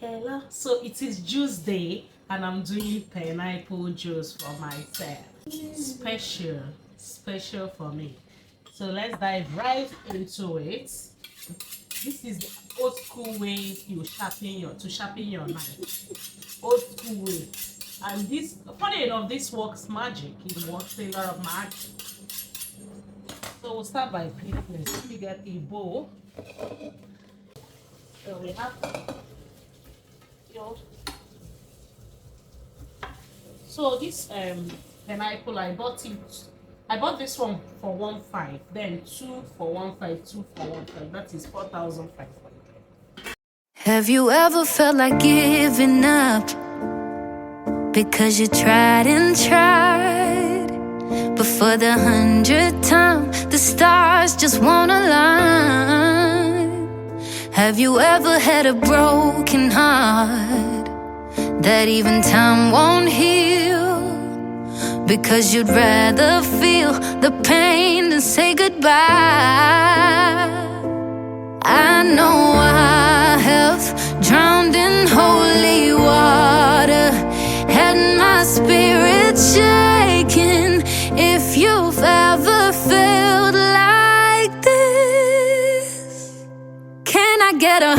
Hello. So it is juice day and I'm doing pineapple juice for myself. Special for me. So let's dive right into it. This is the old school way you sharpen your knife. Old school way. And this, funny enough, this works magic. It works a lot of magic. So we'll start by peeling this. Let me get a bowl. So we have so this pineapple, I bought this one for 1.5, then 2 for 1.5, 2 for 1.5. That is 4,500. Have you ever felt like giving up because you tried and tried, but for the 100th time the stars just won't align? Have you ever had a broken heart that even time won't heal, because you'd rather feel the pain than say goodbye? I know I have drowned in holy water, had my spirit shaken. If you've ever felt like this, can I get a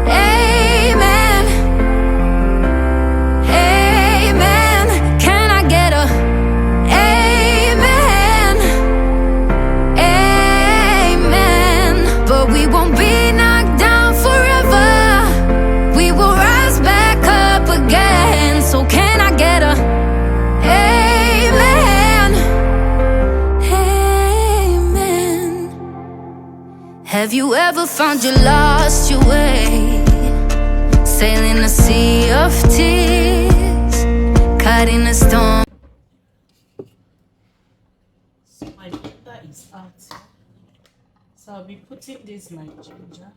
amen? Amen. Can I get a amen? Amen. But we won't be knocked down forever. We will rise back up again. So can I get a amen? Amen. Have you ever found you lost your way, sailing a sea of tears, caught in a storm? So my blender is out. So I'll be putting this my ginger,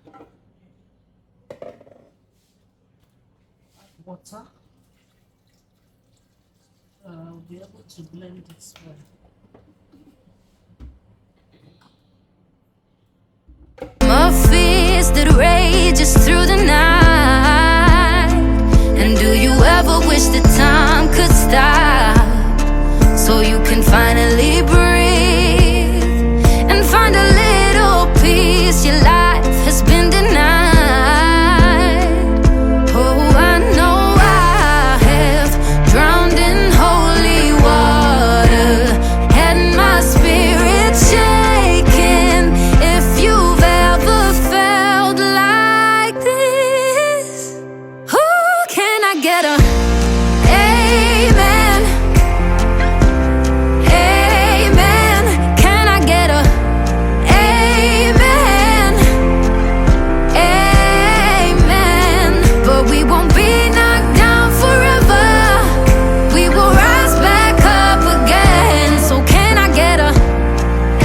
water. I'll be able to blend this well. My fears that rages through the night. And do you ever wish that time could stop, so you can finally breathe and find a little peace your life has been denied? Oh, I know I have drowned in holy water, had my spirit shaken. If you've ever felt like this, who can I get a amen? Amen. Can I get a amen? Amen. But we won't be knocked down forever. We will rise back up again. So can I get a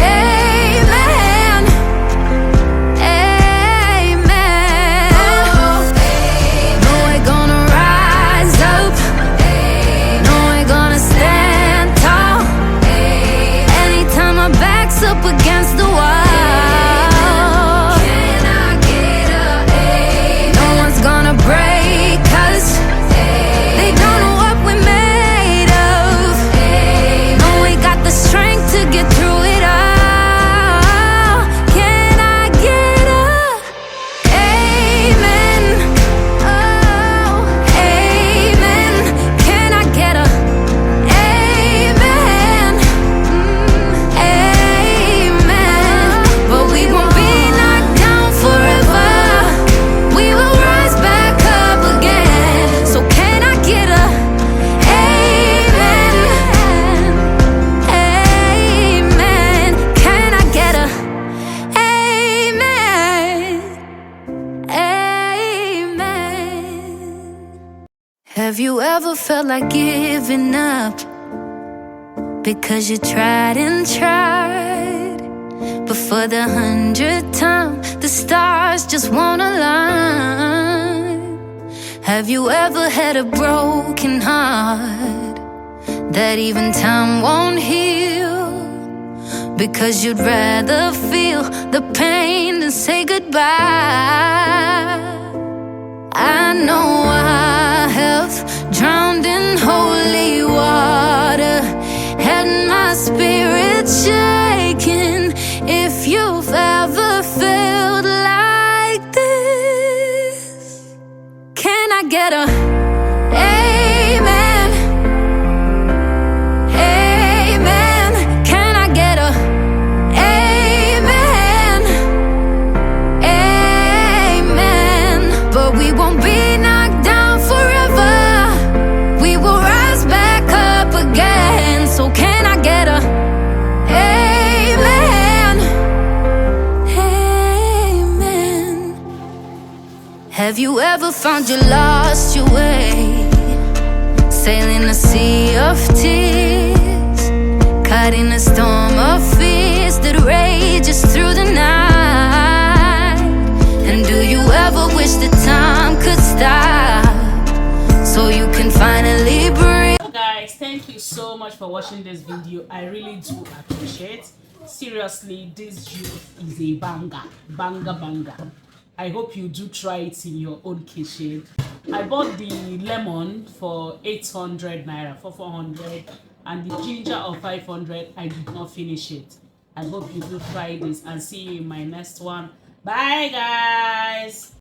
amen? Amen. No, we're gonna rise up. No, we're gonna stand tall. Anytime my back's up against the wall, can I get a no one's gonna break us. They don't know what we're made of. No, we got the strength to get through it all. Can I get a amen? Oh, amen. Can I get a amen? Amen. But we won't be knocked down forever. We will rise back up again. So can I get a amen? Amen. Can I get a amen? Amen. Have you ever felt like giving up because you tried and tried, but for the 100th time the stars just won't align? Have you ever had a broken heart that even time won't heal, because you'd rather feel the pain than say goodbye? I know I have drowned in holy water, had my spirit shaken. If you've ever felt like this, can I get a amen? Amen. Can I get a amen? Amen. But we won't be knocked down forever. We will rise back up again. So can I get a amen? Amen. Have you ever found you lost your way, sailing a sea of tears, caught in a storm of fears that rages through the night? And do you ever wish that time could stop so you can finally breathe? So guys, thank you so much for watching this video. I really do appreciate. Seriously, this juice is a banger. I hope you do try it in your own kitchen. I bought the lemon for 800 naira, for 400, and the ginger of 500. I did not finish it. I hope you do try this, and see you in my next one. Bye guys.